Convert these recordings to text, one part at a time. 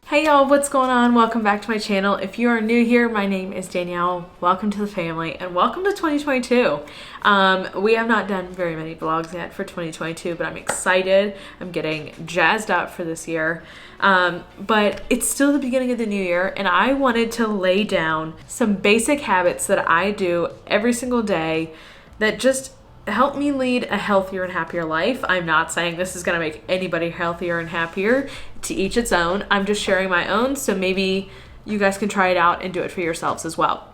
Hey y'all, what's going on? Welcome back to my channel. If you are new here, my name is Danielle. Welcome to the family and welcome to 2022. We have not done very many vlogs yet for 2022, but I'm excited. I'm getting jazzed up for this year. But it's still the beginning of the new year and I wanted to lay down some basic habits that I do every single day that just help me lead a healthier and happier life. I'm not saying this is going to make anybody healthier and happier. To each its own. I'm just sharing my own, so maybe you guys can try it out and do it for yourselves as well.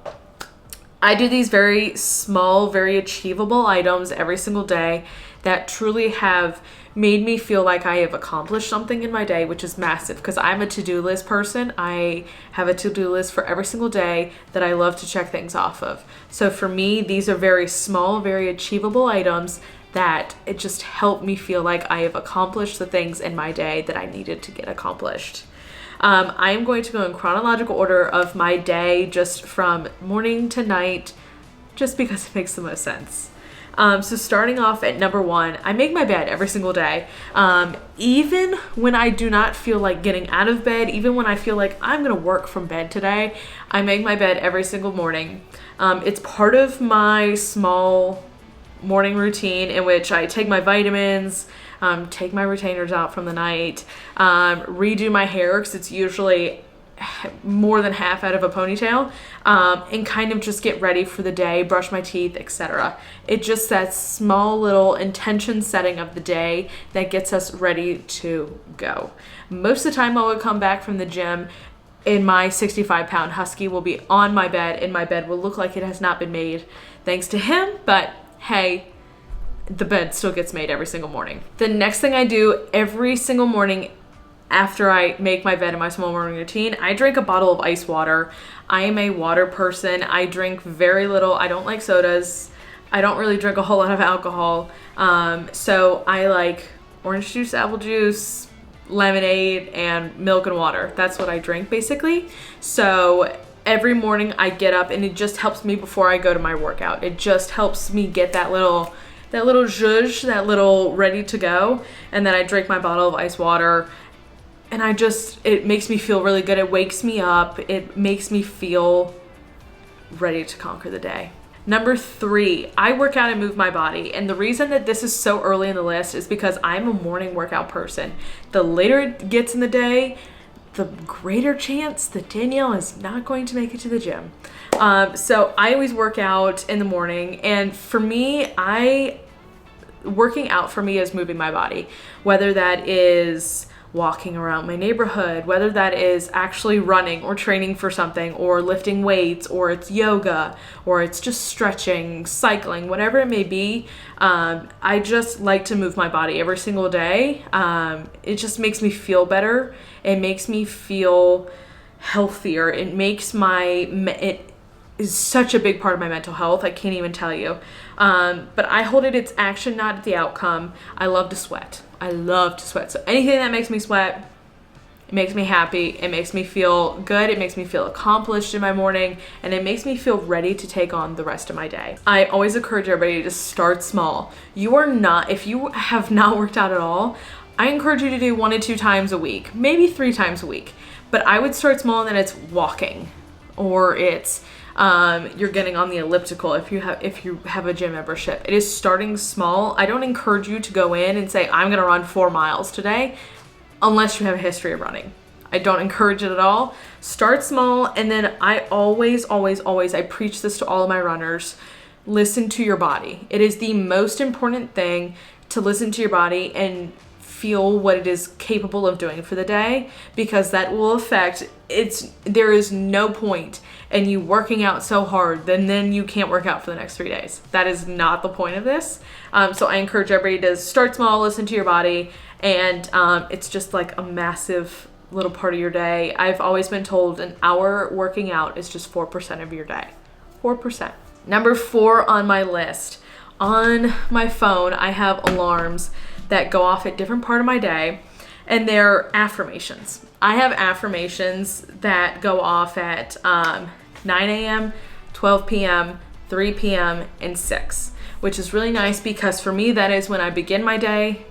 I do these very small, very achievable items every single day that truly have made me feel like I have accomplished something in my day, which is massive because I'm a to-do list person. I have a to-do list for every single day that I love to check things off of. So for me, these are very small, very achievable items that it just helped me feel like I have accomplished the things in my day that I needed to get accomplished. I am going to go in chronological order of my day, just from morning to night, just because it makes the most sense. So starting off at number 1, I make my bed every single day. Even when I do not feel like getting out of bed, even when I feel like I'm gonna work from bed today, I make my bed every single morning. It's part of my small morning routine in which I take my vitamins, take my retainers out from the night, redo my hair because it's usually more than half out of a ponytail, and kind of just get ready for the day, brush my teeth, etc. It just that small little intention setting of the day that gets us ready to go. Most of the time I would come back from the gym and my 65-pound husky will be on my bed and my bed will look like it has not been made thanks to him, but hey, the bed still gets made every single morning. The next thing I do every single morning after I make my bed in my small morning routine, I drink a bottle of ice water. I am a water person. I drink very little. I don't like sodas. I don't really drink a whole lot of alcohol. So I like orange juice, apple juice, lemonade, and milk and water. That's what I drink basically. So every morning I get up and it just helps me before I go to my workout. It just helps me get that little zhuzh, that little ready to go. And then I drink my bottle of ice water and it makes me feel really good. It wakes me up. It makes me feel ready to conquer the day. Number 3, I work out and move my body. And the reason that this is so early in the list is because I'm a morning workout person. The later it gets in the day, the greater chance that Danielle is not going to make it to the gym. So I always work out in the morning, and for me, working out for me is moving my body, whether that is walking around my neighborhood, whether that is actually running or training for something or lifting weights, or it's yoga, or it's just stretching, cycling, whatever it may be. I just like to move my body every single day. It just makes me feel better. It makes me feel healthier. It is such a big part of my mental health. I can't even tell you. But I hold it its action, not the outcome. I love to sweat. So anything that makes me sweat, it makes me happy. It makes me feel good. It makes me feel accomplished in my morning, and it makes me feel ready to take on the rest of my day. I always encourage everybody to start small. If you have not worked out at all, I encourage you to do 1 to 2 times a week, maybe 3 times a week. But I would start small, and then it's walking, or it's you're getting on the elliptical if you have a gym membership. It is starting small. I don't encourage you to go in and say, I'm gonna run 4 miles today, unless you have a history of running. I don't encourage it at all. Start small, and then I always, I preach this to all of my runners, listen to your body. It is the most important thing to listen to your body and feel what it is capable of doing for the day, because that will affect there is no point in you working out so hard then you can't work out for the next 3 days. That is not the point of this. So I encourage everybody to start small, listen to your body, and it's just like a massive little part of your day. I've always been told an hour working out is just 4% of your day. 4%. Number 4 on my list. On my phone, I have alarms that go off at different part of my day, and they're affirmations. I have affirmations that go off at 9 a.m., 12 p.m., 3 p.m., and 6, which is really nice because for me, that is when I begin my day.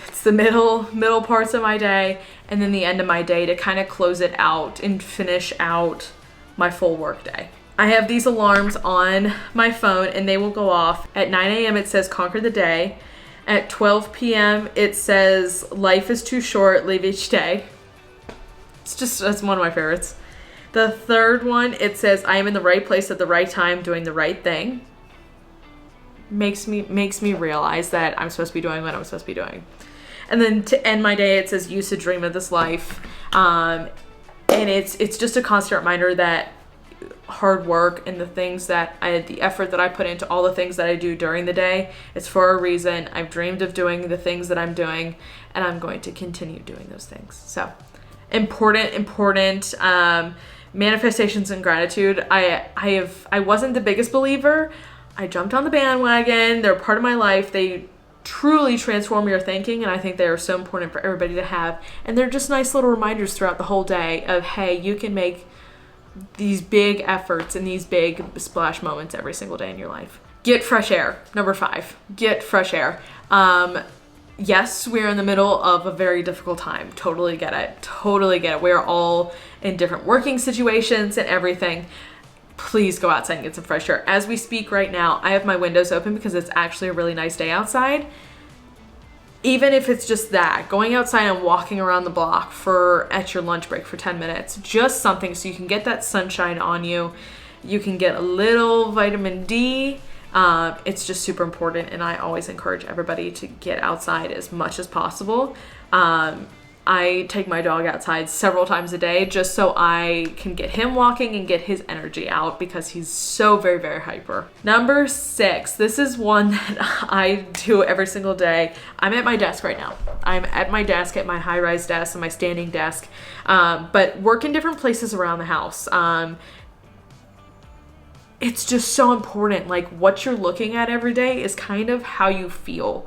It's it's the middle parts of my day and then the end of my day to kind of close it out and finish out my full work day. I have these alarms on my phone and they will go off. At 9 a.m. it says conquer the day. At 12 p.m. it says life is too short, live each day. That's one of my favorites. The third one, it says I am in the right place at the right time doing the right thing. Makes me realize that I'm supposed to be doing what I'm supposed to be doing. And then to end my day, it says used to dream of this life. And it's just a constant reminder that hard work and the effort that I put into all the things that I do during the day, it's for a reason. I've dreamed of doing the things that I'm doing and I'm going to continue doing those things. So important manifestations and gratitude. I wasn't the biggest believer. I jumped on the bandwagon. They're part of my life. They truly transform your thinking, and I think they are so important for everybody to have. And they're just nice little reminders throughout the whole day of, hey, you can make these big efforts and these big splash moments every single day in your life. Get fresh air. Number 5, get fresh air. Yes, we're in the middle of a very difficult time. Totally get it. We're all in different working situations and everything. Please go outside and get some fresh air. As we speak right now, I have my windows open because it's actually a really nice day outside. Even if it's just that, going outside and walking around the block at your lunch break for 10 minutes, just something so you can get that sunshine on you. You can get a little vitamin D. It's just super important, and I always encourage everybody to get outside as much as possible. I take my dog outside several times a day just so I can get him walking and get his energy out because he's so very, very hyper. Number 6, this is one that I do every single day. I'm at my desk right now. I'm at my desk, at my high-rise desk and my standing desk, but work in different places around the house. It's just so important. Like, what you're looking at every day is kind of how you feel.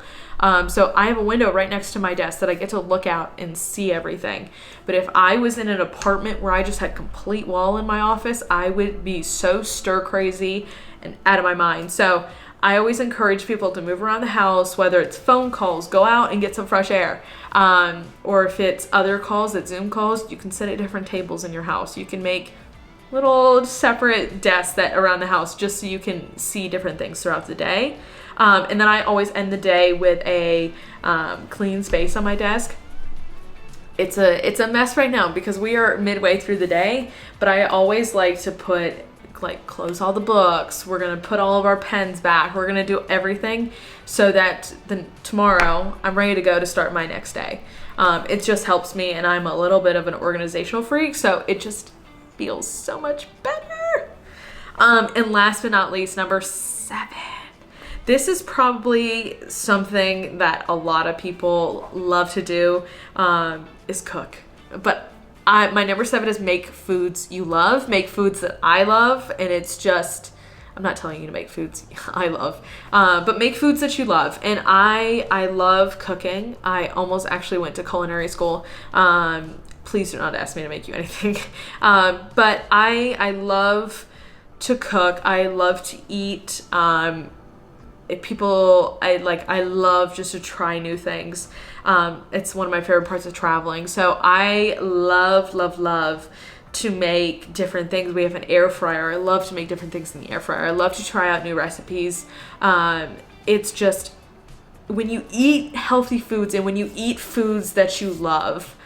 So I have a window right next to my desk that I get to look out and see everything. But if I was in an apartment where I just had complete wall in my office, I would be so stir crazy and out of my mind. So I always encourage people to move around the house, whether it's phone calls, go out and get some fresh air. Or if it's other calls, it's Zoom calls, you can sit at different tables in your house. You can make little separate desks that around the house just so you can see different things throughout the day. And then I always end the day with a clean space on my desk. It's a mess right now because we are midway through the day, but I always like to close all the books. We're going to put all of our pens back. We're going to do everything so that tomorrow I'm ready to go to start my next day. It just helps me, and I'm a little bit of an organizational freak, so it just feels so much better. And last but not least, number 7. This is probably something that a lot of people love to do, is cook. But my number 7 is make foods you love, make foods that I love. And it's just, I'm not telling you to make foods I love, but make foods that you love. And I love cooking. I almost actually went to culinary school. Please do not ask me to make you anything. But I love to cook. I love to eat. I love just to try new things. It's one of my favorite parts of traveling. So I love to make different things. We have an air fryer. I love to make different things in the air fryer. I love to try out new recipes. It's just, when you eat healthy foods and when you eat foods that you love,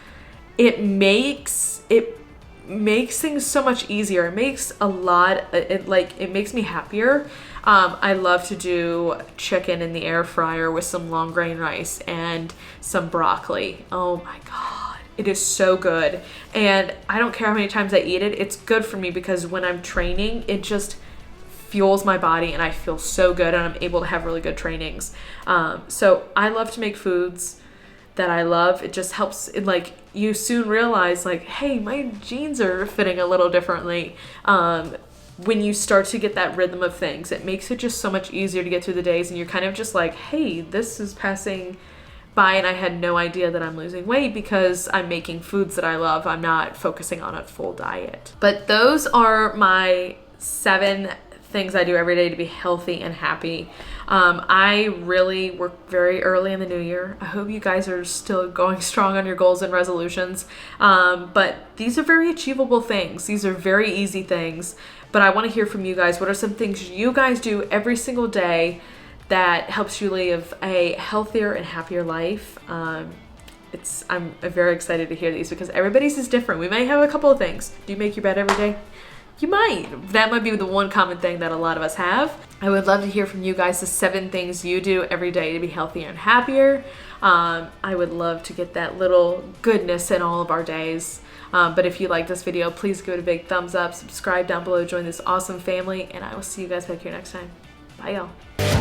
it makes things so much easier. It makes it makes me happier. I love to do chicken in the air fryer with some long grain rice and some broccoli. Oh my God, it is so good. And I don't care how many times I eat it. It's good for me because when I'm training, it just fuels my body and I feel so good and I'm able to have really good trainings. So I love to make foods that I love. It just helps. You soon realize hey, my jeans are fitting a little differently. When you start to get that rhythm of things, it makes it just so much easier to get through the days, and you're kind of just hey, this is passing by and I had no idea that I'm losing weight because I'm making foods that I love. I'm not focusing on a full diet. But those are my 7 things I do every day to be healthy and happy. I really work very early in the new year. I hope you guys are still going strong on your goals and resolutions. But these are very achievable things. These are very easy things. But I want to hear from you guys. What are some things you guys do every single day that helps you live a healthier and happier life? I'm very excited to hear these because everybody's is different. We may have a couple of things. Do you make your bed every day? You might. That might be the one common thing that a lot of us have. I would love to hear from you guys the 7 things you do every day to be healthier and happier. I would love to get that little goodness in all of our days. But if you like this video, please give it a big thumbs up, subscribe down below, join this awesome family, and I will see you guys back here next time. Bye, y'all.